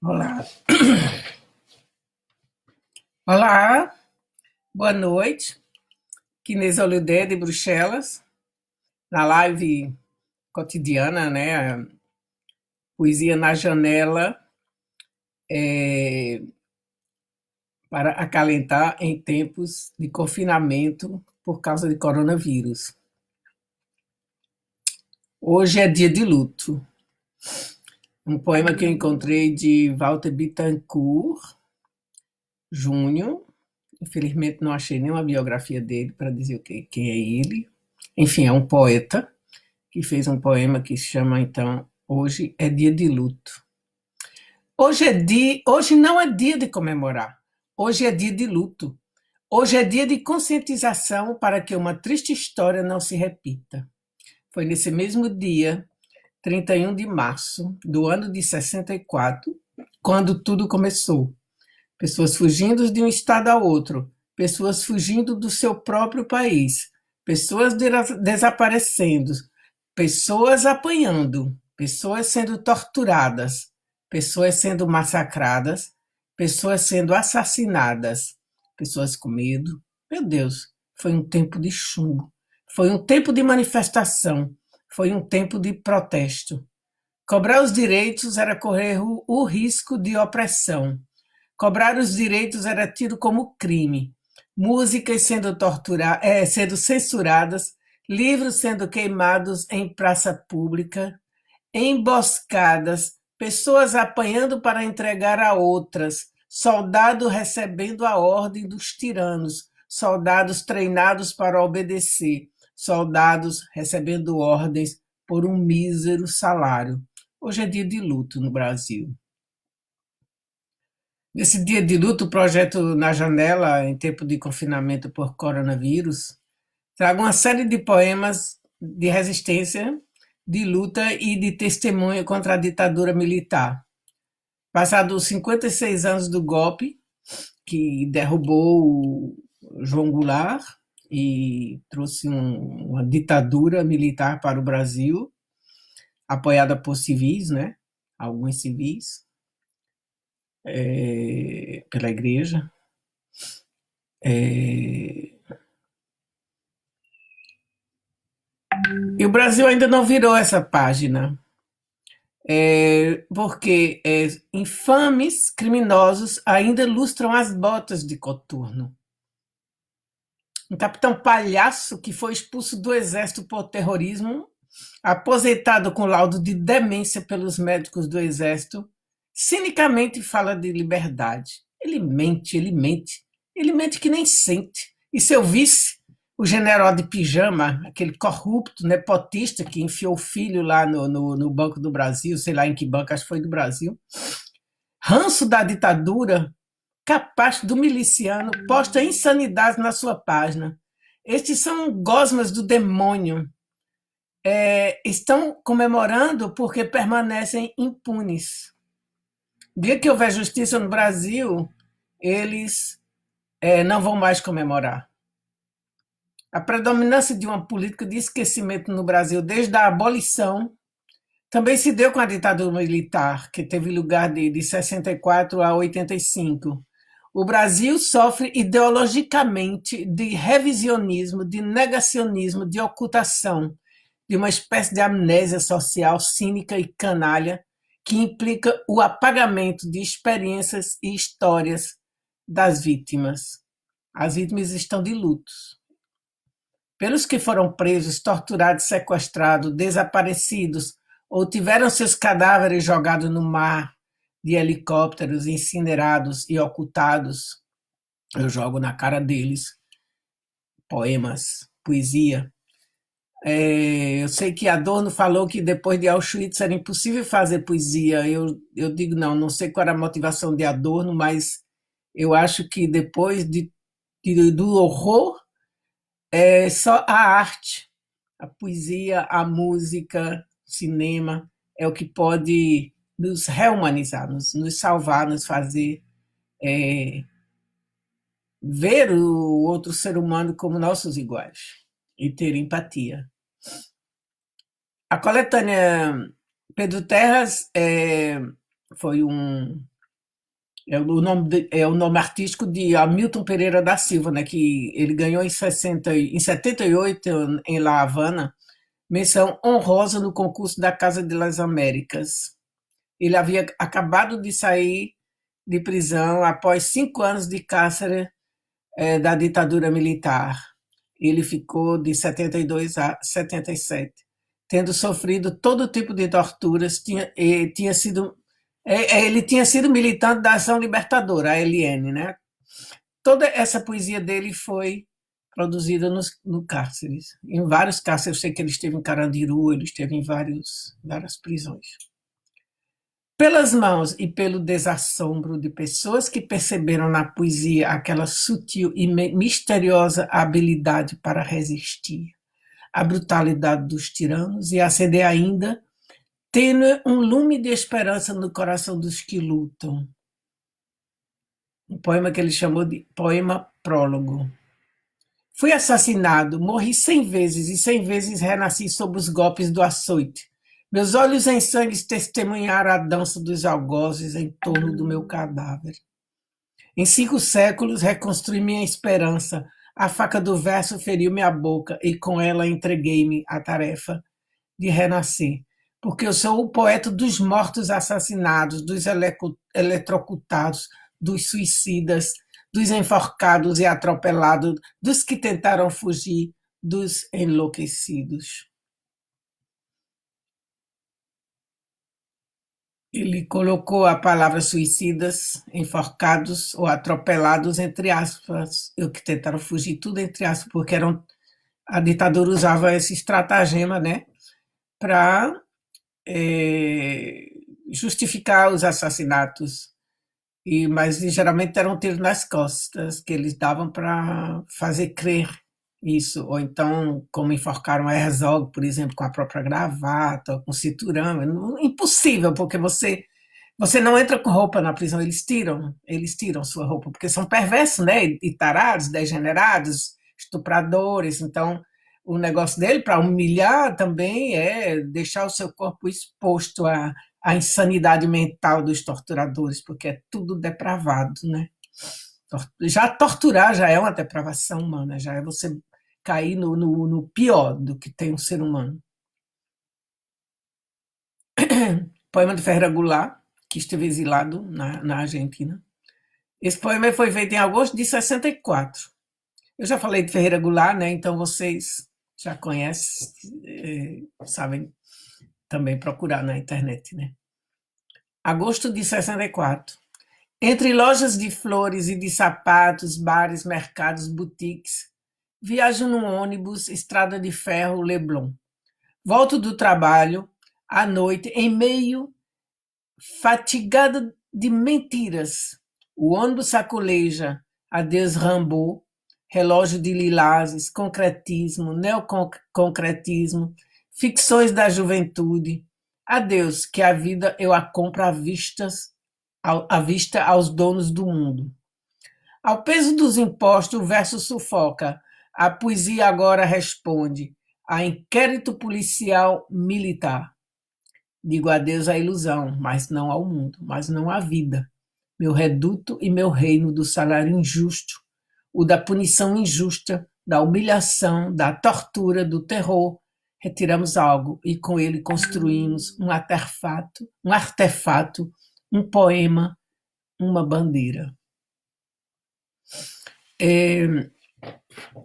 Olá. Olá, boa noite. Inês Holliday de Bruxelas, na live cotidiana, né? Poesia na janela, é, para acalentar em tempos de confinamento por causa de coronavírus. Hoje é dia de luto. Um poema que eu encontrei de Walter Bittencourt Júnior. Infelizmente não achei nenhuma biografia dele para dizer quem é ele. Enfim, é um poeta que fez um poema que se chama, então, Hoje é Dia de Luto. Hoje não é dia de comemorar, hoje é dia de luto. Hoje é dia de conscientização para que uma triste história não se repita. Foi nesse mesmo dia, 31 de março do ano de 64, quando tudo começou. Pessoas fugindo de um estado a outro, pessoas fugindo do seu próprio país, pessoas desaparecendo, pessoas apanhando, pessoas sendo torturadas, pessoas sendo massacradas, pessoas sendo assassinadas, pessoas com medo. Meu Deus, foi um tempo de chumbo, foi um tempo de manifestação, foi um tempo de protesto. Cobrar os direitos era correr o risco de opressão. Cobrar os direitos era tido como crime. Músicas sendo censuradas, livros sendo queimados em praça pública, emboscadas, pessoas apanhando para entregar a outras, soldado recebendo a ordem dos tiranos, soldados treinados para obedecer, soldados recebendo ordens por um mísero salário. Hoje é dia de luto no Brasil. Nesse dia de luto, o projeto Na Janela, em tempo de confinamento por coronavírus, traga uma série de poemas de resistência, de luta e de testemunho contra a ditadura militar. Passados 56 anos do golpe, que derrubou o João Goulart e trouxe uma ditadura militar para o Brasil, apoiada por civis, né? Alguns civis, pela igreja. E o Brasil ainda não virou essa página, porque infames criminosos ainda lustram as botas de coturno. Um capitão palhaço que foi expulso do exército por terrorismo, aposentado com laudo de demência pelos médicos do exército, cinicamente fala de liberdade. Ele mente que nem sente. E seu vice, o general de pijama, aquele corrupto, nepotista que enfiou o filho lá no Banco do Brasil, sei lá em que banco, acho que foi do Brasil, ranço da ditadura, capaz do miliciano, posta insanidade na sua página. Estes são gosmas do demônio. Estão comemorando porque permanecem impunes. No dia que houver justiça no Brasil, eles não vão mais comemorar. A predominância de uma política de esquecimento no Brasil desde a abolição também se deu com a ditadura militar, que teve lugar de 64 a 85. O Brasil sofre ideologicamente de revisionismo, de negacionismo, de ocultação, de uma espécie de amnésia social cínica e canalha que implica o apagamento de experiências e histórias das vítimas. As vítimas estão de luto. Pelos que foram presos, torturados, sequestrados, desaparecidos ou tiveram seus cadáveres jogados no mar de helicópteros, incinerados e ocultados, eu jogo na cara deles poemas, poesia. Eu sei que Adorno falou que depois de Auschwitz era impossível fazer poesia. Eu digo não sei qual era a motivação de Adorno, mas eu acho que depois do horror é só a arte, a poesia, a música, o cinema é o que pode nos rehumanizar, nos salvar, nos fazer ver o outro ser humano como nossos iguais e ter empatia. A coletânea Pedro Terras foi É o nome artístico de Hamilton Pereira da Silva, né, que ele ganhou em 78, em La Havana, menção honrosa no concurso da Casa de las Américas. Ele havia acabado de sair de prisão após 5 anos de cárcere da ditadura militar. Ele ficou de 72 a 77, tendo sofrido todo tipo de torturas. Ele tinha sido militante da Ação Libertadora, a ALN, né? Toda essa poesia dele foi produzida no cárcere. Em vários cárceres, eu sei que ele esteve em Carandiru, ele esteve em várias prisões. Pelas mãos e pelo desassombro de pessoas que perceberam na poesia aquela sutil e misteriosa habilidade para resistir à brutalidade dos tiranos e acender ainda, tênue um lume de esperança no coração dos que lutam. Um poema que ele chamou de poema prólogo. Fui assassinado, morri 100 vezes e 100 vezes renasci sob os golpes do açoite. Meus olhos em sangue testemunharam a dança dos algozes em torno do meu cadáver. Em 5 séculos reconstruí minha esperança. A faca do verso feriu minha boca e com ela entreguei-me à tarefa de renascer. Porque eu sou o poeta dos mortos assassinados, dos eletrocutados, dos suicidas, dos enforcados e atropelados, dos que tentaram fugir, dos enlouquecidos. Ele colocou a palavra suicidas, enforcados ou atropelados entre aspas, e o que tentaram fugir, tudo entre aspas, porque a ditadura usava esse estratagema, né, para justificar os assassinatos. Mas geralmente era um tiro nas costas que eles davam para fazer crer isso, ou então, como enforcaram a Herzog, por exemplo, com a própria gravata, ou com cinturão. Impossível, porque você não entra com roupa na prisão, eles tiram sua roupa, porque são perversos, né? E tarados, degenerados, estupradores. Então, o negócio dele, para humilhar também, é deixar o seu corpo exposto à insanidade mental dos torturadores, porque é tudo depravado, né? Já torturar já é uma depravação humana, já é você cair no pior do que tem um ser humano. Poema de Ferreira Goulart, que esteve exilado na Argentina. Esse poema foi feito em agosto de 64. Eu já falei de Ferreira Goulart, né? Então vocês já conhecem, sabem também procurar na internet, né? Agosto de 64. Entre lojas de flores e de sapatos, bares, mercados, boutiques, viajo num ônibus, estrada de ferro, Leblon. Volto do trabalho, à noite, em meio, fatigada de mentiras. O ônibus sacoleja, adeus Rambo, relógio de lilazes, concretismo, neoconcretismo, ficções da juventude. Adeus, que a vida eu a compro à vista aos donos do mundo. Ao peso dos impostos, o verso sufoca. A poesia agora responde a inquérito policial militar. Digo adeus à ilusão, mas não ao mundo, mas não à vida. Meu reduto e meu reino do salário injusto, o da punição injusta, da humilhação, da tortura, do terror. Retiramos algo e com ele construímos um artefato, um poema, uma bandeira.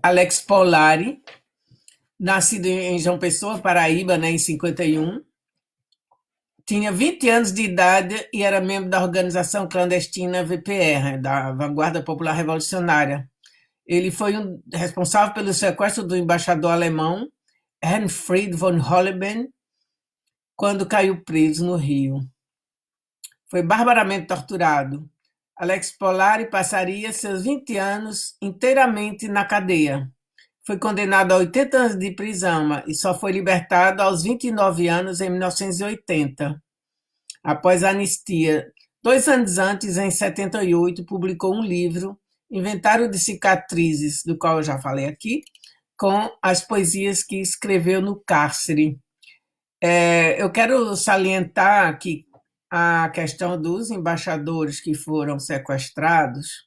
Alex Polari, nascido em João Pessoa, Paraíba, né, em 51, tinha 20 anos de idade e era membro da organização clandestina VPR, da Vanguarda Popular Revolucionária. Ele foi responsável pelo sequestro do embaixador alemão Heinfried von Holleben, quando caiu preso no Rio. Foi barbaramente torturado. Alex Polari passaria seus 20 anos inteiramente na cadeia. Foi condenado a 80 anos de prisão e só foi libertado aos 29 anos em 1980. Após a anistia, 2 anos antes, em 78, publicou um livro, Inventário de Cicatrizes, do qual eu já falei aqui, com as poesias que escreveu no cárcere. Eu quero salientar que a questão dos embaixadores que foram sequestrados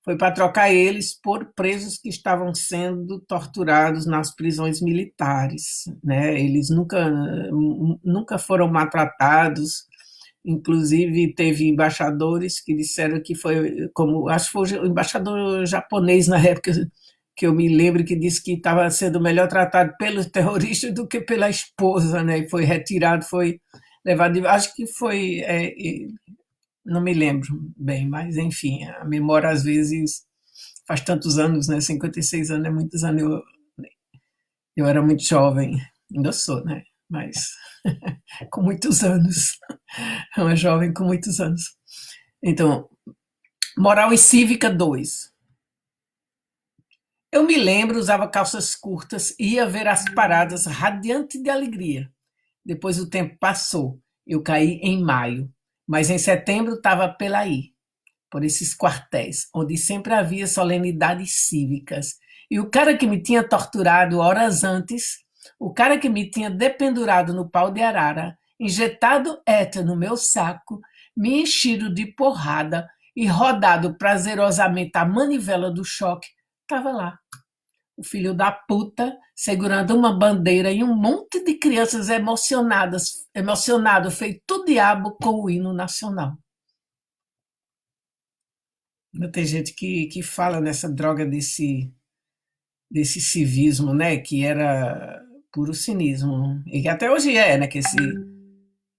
foi para trocar eles por presos que estavam sendo torturados nas prisões militares, né? Eles nunca foram maltratados. Inclusive, teve embaixadores que disseram que foi, como acho que foi o embaixador japonês na época, que eu me lembro, que disse que estava sendo melhor tratado pelos terroristas do que pela esposa, né? E foi retirado, foi levado. Acho que foi, não me lembro bem, mas enfim, a memória às vezes faz tantos anos, né? 56 anos é muitos anos. Eu era muito jovem, ainda sou, né? Mas com muitos anos, uma jovem com muitos anos. Então, moral e cívica 2. Eu me lembro, usava calças curtas e ia ver as paradas radiante de alegria. Depois o tempo passou. Eu caí em maio, mas em setembro estava pela aí, por esses quartéis, onde sempre havia solenidades cívicas. E o cara que me tinha torturado horas antes, o cara que me tinha dependurado no pau de arara, injetado éter no meu saco, me enchido de porrada e rodado prazerosamente a manivela do choque, estava lá. O filho da puta segurando uma bandeira e um monte de crianças emocionado, feito o diabo com o hino nacional. Tem gente que fala nessa droga desse civismo, né? Que era puro cinismo. E que até hoje né? Que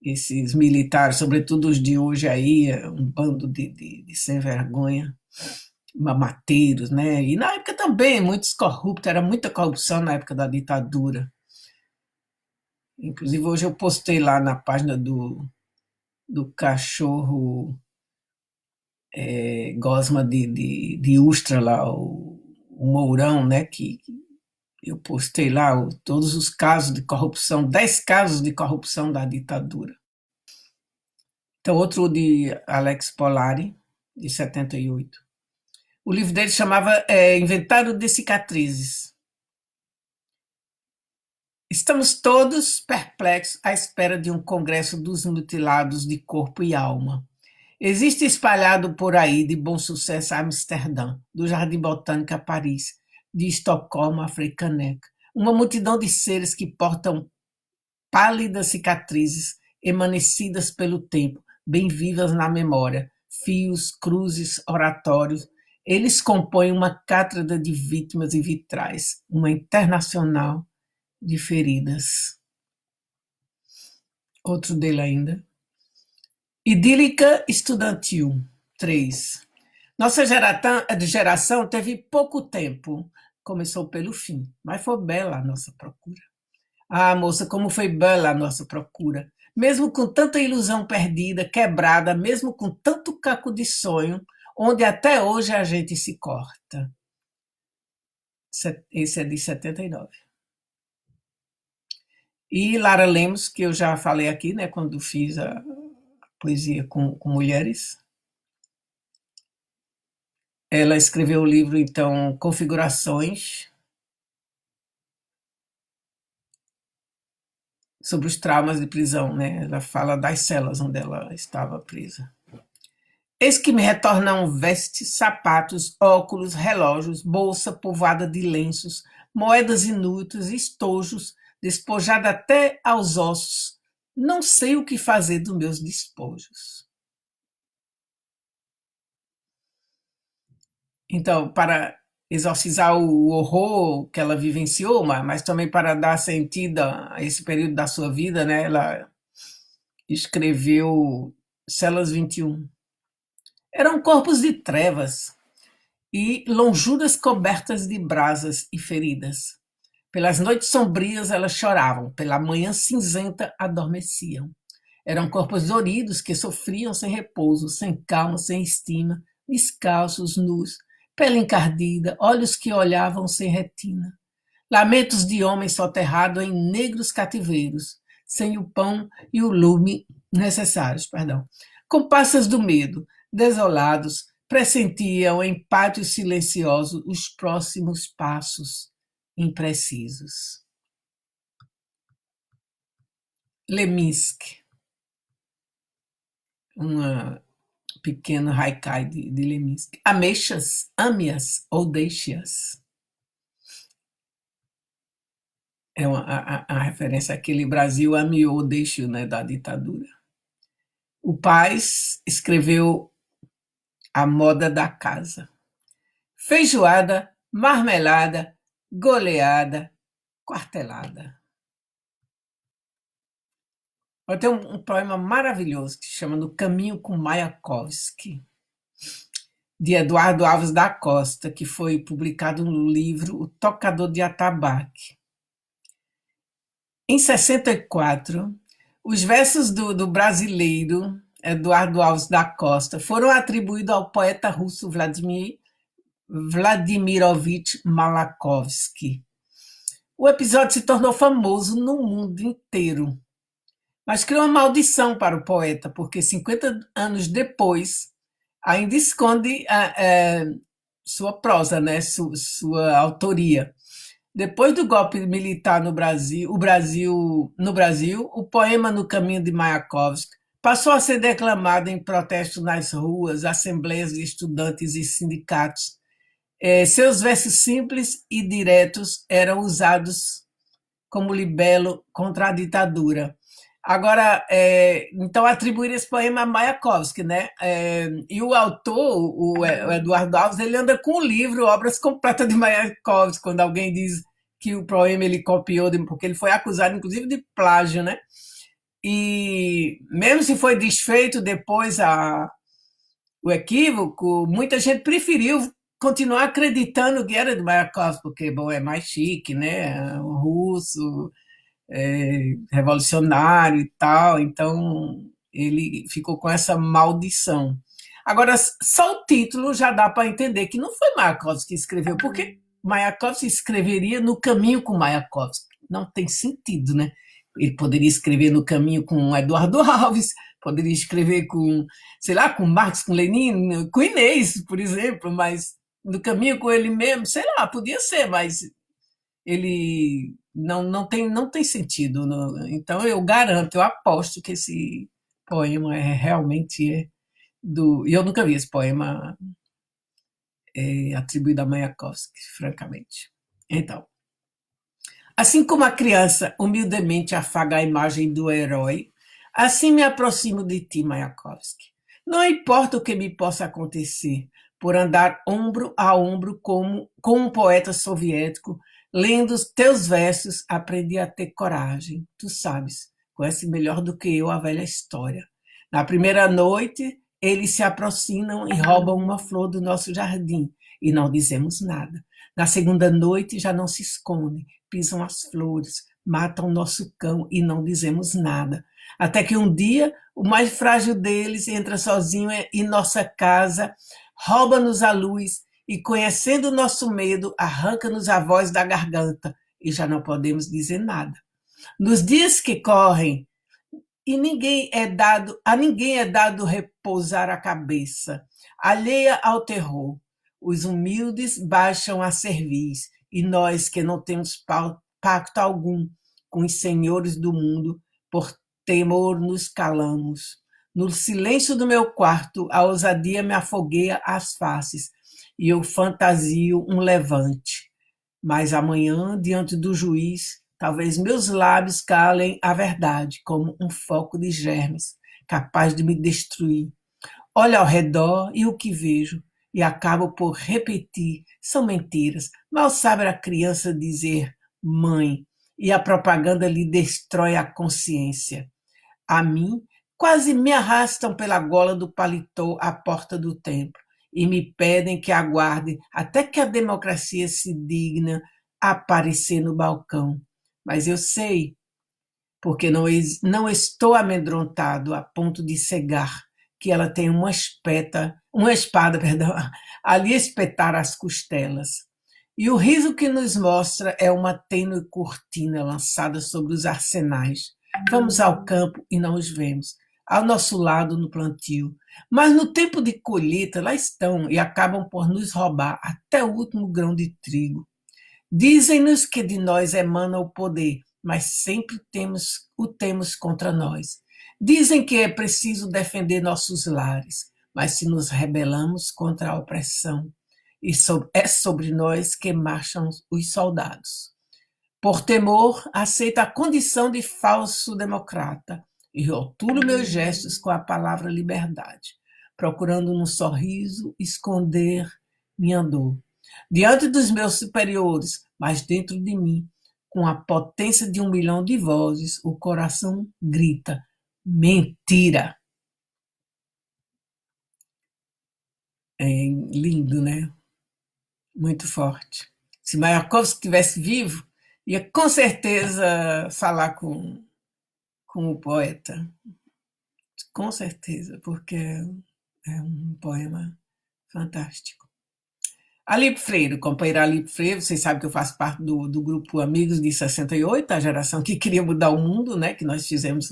esses militares, sobretudo os de hoje aí, um bando de sem vergonha, mamateiros, né? E na época também, muitos corruptos, era muita corrupção na época da ditadura. Inclusive, hoje eu postei lá na página do cachorro Gosma de Ustra, lá, o Mourão, né? Que eu postei lá todos os casos de corrupção, 10 casos de corrupção da ditadura. Então, outro de Alex Polari, de 78. O livro dele chamava Inventário de Cicatrizes. Estamos todos perplexos à espera de um congresso dos mutilados de corpo e alma. Existe espalhado por aí, de Bom Sucesso a Amsterdã, do Jardim Botânico a Paris, de Estocolmo a Fricaneca, uma multidão de seres que portam pálidas cicatrizes emanecidas pelo tempo, bem vivas na memória, fios, cruzes, oratórios. Eles compõem uma cátedra de vítimas e vitrais, uma internacional de feridas. Outro dele ainda. Idílica Estudantil 3. Nossa geração teve pouco tempo. Começou pelo fim, mas foi bela a nossa procura. Ah, moça, como foi bela a nossa procura. Mesmo com tanta ilusão perdida, quebrada, mesmo com tanto caco de sonho, onde até hoje a gente se corta. Esse é de 79. E Lara Lemos, que eu já falei aqui, né, quando fiz a poesia com mulheres. Ela escreveu o livro, então, Configurações, sobre os traumas de prisão, né? Ela fala das celas onde ela estava presa. Eis que me retornam vestes, sapatos, óculos, relógios, bolsa povoada de lenços, moedas inúteis, estojos, despojada até aos ossos. Não sei o que fazer dos meus despojos. Então, para exorcizar o horror que ela vivenciou, mas também para dar sentido a esse período da sua vida, né? Ela escreveu Celas 21. Eram corpos de trevas e lonjuras cobertas de brasas e feridas. Pelas noites sombrias elas choravam, pela manhã cinzenta adormeciam. Eram corpos doridos que sofriam sem repouso, sem calma, sem estima, descalços, nus, pele encardida, olhos que olhavam sem retina. Lamentos de homem soterrado em negros cativeiros, sem o pão e o lume necessários, perdão. Comparsas do medo, desolados, pressentiam em pátios silenciosos os próximos passos imprecisos. Leminski. uma pequeno haikai de Leminski. Ameixas, ame-as ou deixe-as. É a referência àquele Brasil ame ou deixe, né, da ditadura. O Paz escreveu A Moda da Casa. Feijoada, marmelada, goleada, quartelada. Eu tenho um poema maravilhoso que se chama No Caminho com Mayakovsky, de Eduardo Alves da Costa, que foi publicado no livro O Tocador de Atabaque. Em 64, os versos do brasileiro Eduardo Alves da Costa foram atribuídos ao poeta russo Vladimirovich Malakovsky. O episódio se tornou famoso no mundo inteiro, mas criou uma maldição para o poeta, porque 50 anos depois ainda esconde sua prosa, né? Sua autoria. Depois do golpe militar no Brasil, o poema No Caminho de Mayakovsky passou a ser declamado em protestos nas ruas, assembleias de estudantes e sindicatos. Seus versos simples e diretos eram usados como libelo contra a ditadura. Agora, então atribuir esse poema a Mayakovsky, né? E o autor, o Eduardo Alves, ele anda com o livro Obras Completas de Mayakovsky, quando alguém diz que o poema ele copiou, porque ele foi acusado, inclusive, de plágio, né? E mesmo se foi desfeito depois o equívoco, muita gente preferiu continuar acreditando que era de Mayakovsky, porque, bom, é mais chique, né? O russo, revolucionário e tal, então ele ficou com essa maldição. Agora, só o título já dá para entender que não foi Mayakovsky que escreveu, porque Mayakovsky escreveria No Caminho com Mayakovsky. Não tem sentido, né? Ele poderia escrever No Caminho com Eduardo Alves, poderia escrever com, sei lá, com Marx, com Lenin, com Inês, por exemplo, mas No Caminho com ele mesmo, sei lá, podia ser, mas ele não tem sentido. Então eu garanto, eu aposto que esse poema realmente do. E eu nunca vi esse poema atribuído a Mayakovsky, francamente. Então, assim como a criança humildemente afaga a imagem do herói, assim me aproximo de ti, Mayakovsky. Não importa o que me possa acontecer, por andar ombro a ombro com um poeta soviético, lendo os teus versos, aprendi a ter coragem. Tu sabes, conhece melhor do que eu a velha história. Na primeira noite, eles se aproximam e roubam uma flor do nosso jardim, e não dizemos nada. Na segunda noite, já não se escondem, pisam as flores, matam nosso cão e não dizemos nada. Até que um dia, o mais frágil deles entra sozinho em nossa casa, rouba-nos a luz e, conhecendo o nosso medo, arranca-nos a voz da garganta e já não podemos dizer nada. Nos dias que correm, e a ninguém é dado repousar a cabeça, alheia ao terror. Os humildes baixam a cerviz, e nós que não temos pacto algum com os senhores do mundo, por temor nos calamos. No silêncio do meu quarto, a ousadia me afogueia as faces, e eu fantasio um levante. Mas amanhã, diante do juiz, talvez meus lábios calem a verdade, como um foco de germes, capaz de me destruir. Olho ao redor e o que vejo, e acabo por repetir, são mentiras. Mal sabe a criança dizer mãe, e a propaganda lhe destrói a consciência. A mim, quase me arrastam pela gola do paletó à porta do templo e me pedem que aguarde até que a democracia se digna aparecer no balcão. Mas eu sei, porque não estou amedrontado a ponto de cegar, que ela tem uma espada, perdão, ali espetar as costelas. E o riso que nos mostra é uma tênue cortina lançada sobre os arsenais. Vamos ao campo e não os vemos, ao nosso lado no plantio. Mas no tempo de colheita, lá estão e acabam por nos roubar até o último grão de trigo. Dizem-nos que de nós emana o poder, mas sempre o temos contra nós. Dizem que é preciso defender nossos lares, mas se nos rebelamos contra a opressão, é sobre nós que marcham os soldados. Por temor, aceito a condição de falso democrata e rotulo meus gestos com a palavra liberdade, procurando num sorriso esconder minha dor. Diante dos meus superiores, mas dentro de mim, com a potência de 1 milhão de vozes, o coração grita: mentira! É lindo, né? Muito forte. Se Mayakovsky estivesse vivo, ia com certeza falar com o poeta. Com certeza, porque é um poema fantástico. Alipe Freire, companheira Alipe Freire, vocês sabem que eu faço parte do grupo Amigos de 68, a geração que queria mudar o mundo, né? Que nós fizemos,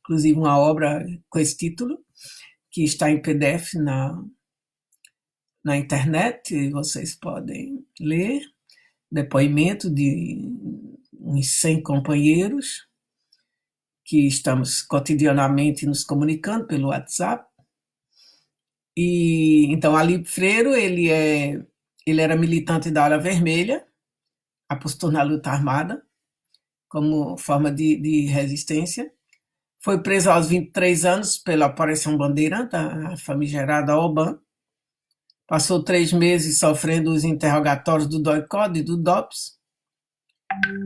inclusive, uma obra com esse título, que está em PDF na internet, vocês podem ler, depoimento de uns 100 companheiros que estamos cotidianamente nos comunicando pelo WhatsApp. E então Ali Freire, ele era militante da Ala Vermelha, apostou na luta armada como forma de resistência. Foi preso aos 23 anos pela Operação Bandeira, a famigerada OBAN. Passou 3 meses sofrendo os interrogatórios do DOI-CODE e do DOPS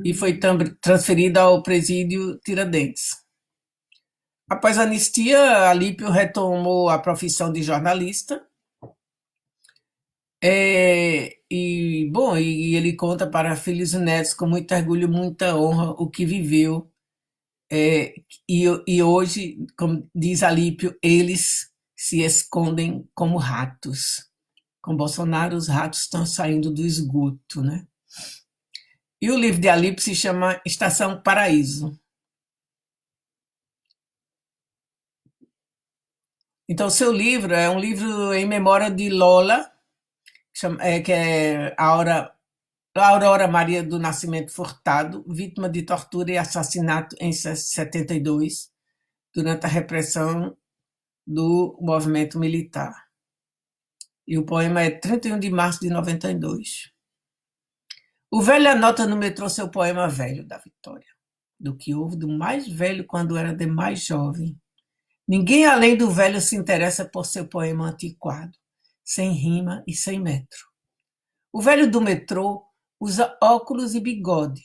e foi transferido ao presídio Tiradentes. Após a anistia, Alípio retomou a profissão de jornalista. E ele conta para filhos e netos com muito orgulho, muita honra, o que viveu. E hoje, como diz Alípio, eles se escondem como ratos. Com Bolsonaro, os ratos estão saindo do esgoto, né? E o livro de Alípio se chama Estação Paraíso. Então, o seu livro é um livro em memória de Lola, que é a Aurora Maria do Nascimento Furtado, vítima de tortura e assassinato em 72, durante a repressão do movimento militar. E o poema é 31 de março de 92. O velho anota no metrô seu poema velho da Vitória, do que houve do mais velho quando era de mais jovem. Ninguém além do velho se interessa por seu poema antiquado, sem rima e sem metro. O velho do metrô usa óculos e bigode,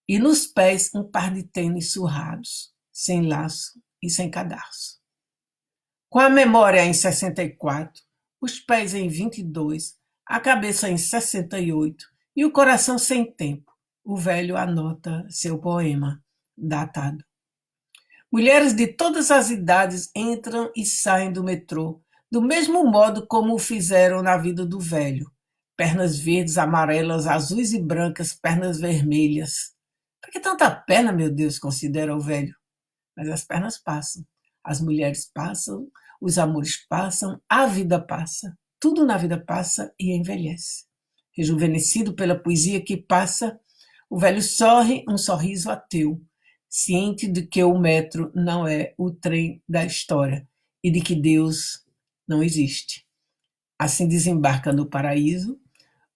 e nos pés um par de tênis surrados, sem laço e sem cadarço. Com a memória em 64, os pés em 22, a cabeça em 68 e o coração sem tempo, o velho anota seu poema, datado. Mulheres de todas as idades entram e saem do metrô, do mesmo modo como o fizeram na vida do velho. Pernas verdes, amarelas, azuis e brancas, pernas vermelhas. Por que tanta perna, meu Deus, considera o velho? Mas as pernas passam, as mulheres passam, os amores passam, a vida passa. Tudo na vida passa e envelhece. Rejuvenescido pela poesia que passa, o velho sorri um sorriso ateu, ciente de que o metro não é o trem da história e de que Deus não existe. Assim desembarca no paraíso,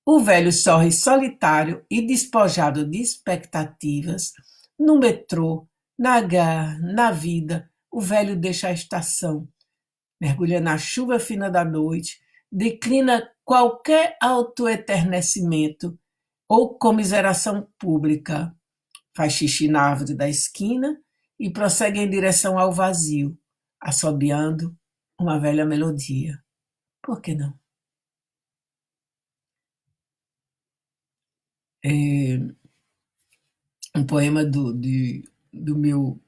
o velho sorri solitário e despojado de expectativas, no metrô, na vida, o velho deixa a estação, mergulha na chuva fina da noite, declina qualquer autoeternecimento ou comiseração pública, faz xixi na árvore da esquina e prossegue em direção ao vazio, assobiando uma velha melodia. Por que não? Um poema do meu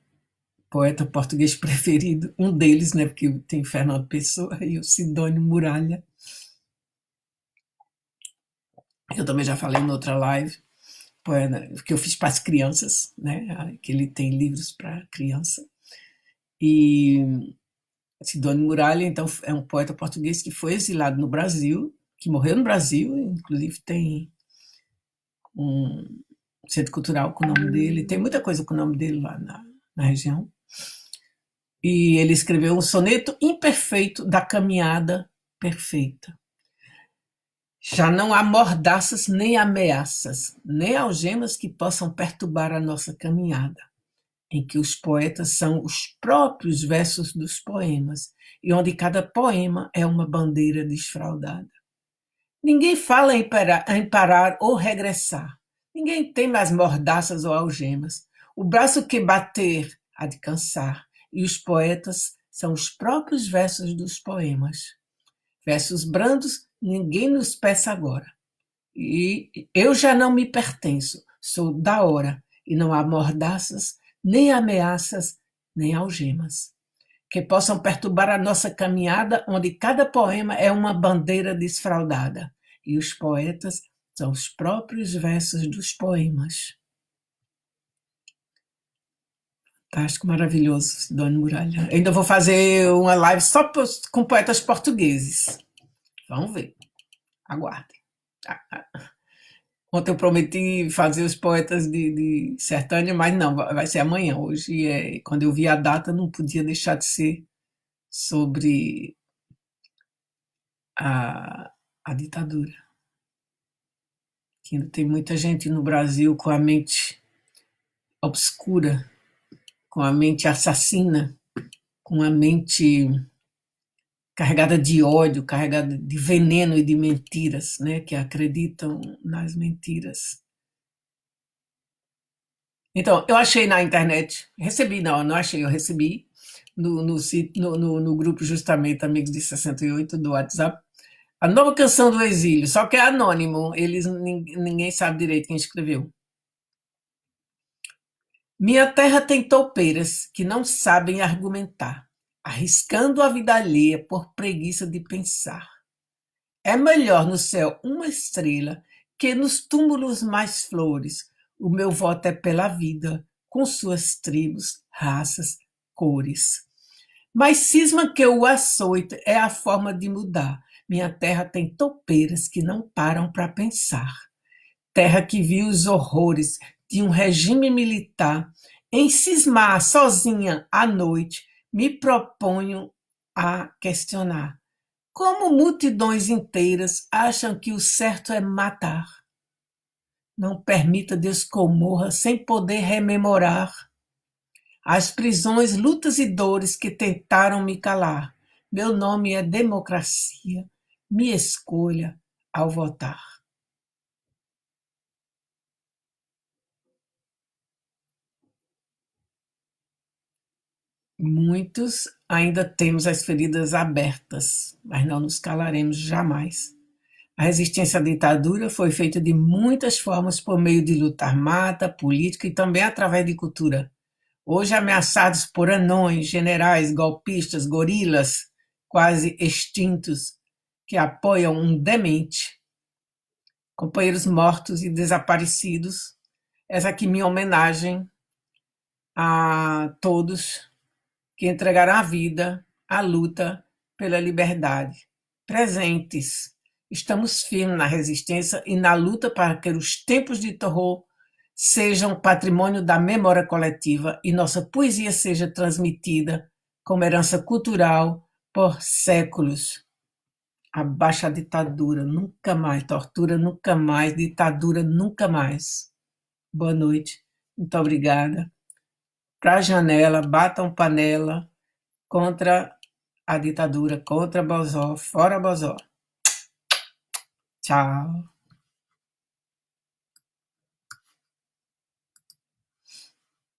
poeta português preferido, um deles, né, porque tem Fernando Pessoa e o Sidônio Muralha. Eu também já falei em outra live, poema que eu fiz para as crianças, né, que ele tem livros para criança. E Sidônio Muralha, então, é um poeta português que foi exilado no Brasil, que morreu no Brasil, inclusive tem um centro cultural com o nome dele, tem muita coisa com o nome dele lá na região. E ele escreveu um soneto imperfeito da caminhada perfeita. Já não há mordaças nem ameaças, nem algemas que possam perturbar a nossa caminhada, em que os poetas são os próprios versos dos poemas, e onde cada poema é uma bandeira desfraldada. Ninguém fala em parar ou regressar. Ninguém tem mais mordaças ou algemas. O braço que bater há de cansar, e os poetas são os próprios versos dos poemas. Versos brandos, ninguém nos peça agora. E eu já não me pertenço, sou da hora, e não há mordaças, nem ameaças, nem algemas, que possam perturbar a nossa caminhada, onde cada poema é uma bandeira desfraldada, e os poetas são os próprios versos dos poemas. Fantástico, maravilhoso, Sidônio Muralha. Eu ainda vou fazer uma live só com poetas portugueses. Vamos ver. Aguardem. Ontem eu prometi fazer os poetas de Sertânia, mas não, vai ser amanhã. Hoje, quando eu vi a data, não podia deixar de ser sobre a ditadura. Que ainda tem muita gente no Brasil com a mente obscura, com a mente assassina, com a mente carregada de ódio, carregada de veneno e de mentiras, né, que acreditam nas mentiras. Então, eu achei na internet, recebi, não achei, eu recebi no grupo justamente Amigos de 68 do WhatsApp, a nova canção do exílio, só que é anônimo, ninguém sabe direito quem escreveu. Minha terra tem toupeiras que não sabem argumentar, arriscando a vida alheia por preguiça de pensar. É melhor no céu uma estrela que nos túmulos mais flores. O meu voto é pela vida, com suas tribos, raças, cores. Mas cisma que o açoite é a forma de mudar. Minha terra tem toupeiras que não param para pensar. Terra que viu os horrores de um regime militar. Em cismar sozinha à noite, me proponho a questionar. Como multidões inteiras acham que o certo é matar? Não permita Deus que eu morra sem poder rememorar as prisões, lutas e dores que tentaram me calar. Meu nome é democracia. Me escolha ao votar. Muitos ainda temos as feridas abertas, mas não nos calaremos jamais. A resistência à ditadura foi feita de muitas formas por meio de luta armada, política e também através de cultura. Hoje ameaçados por anões, generais, golpistas, gorilas, quase extintos, que apoiam um demente, companheiros mortos e desaparecidos. Essa aqui é minha homenagem a todos que entregaram a vida à luta pela liberdade. Presentes, estamos firmes na resistência e na luta para que os tempos de terror sejam patrimônio da memória coletiva e nossa poesia seja transmitida como herança cultural por séculos. Abaixo a ditadura, nunca mais. Tortura, nunca mais. Ditadura, nunca mais. Boa noite. Muito obrigada. Para a janela, batam panela contra a ditadura, contra Bozó, fora Bozó. Tchau.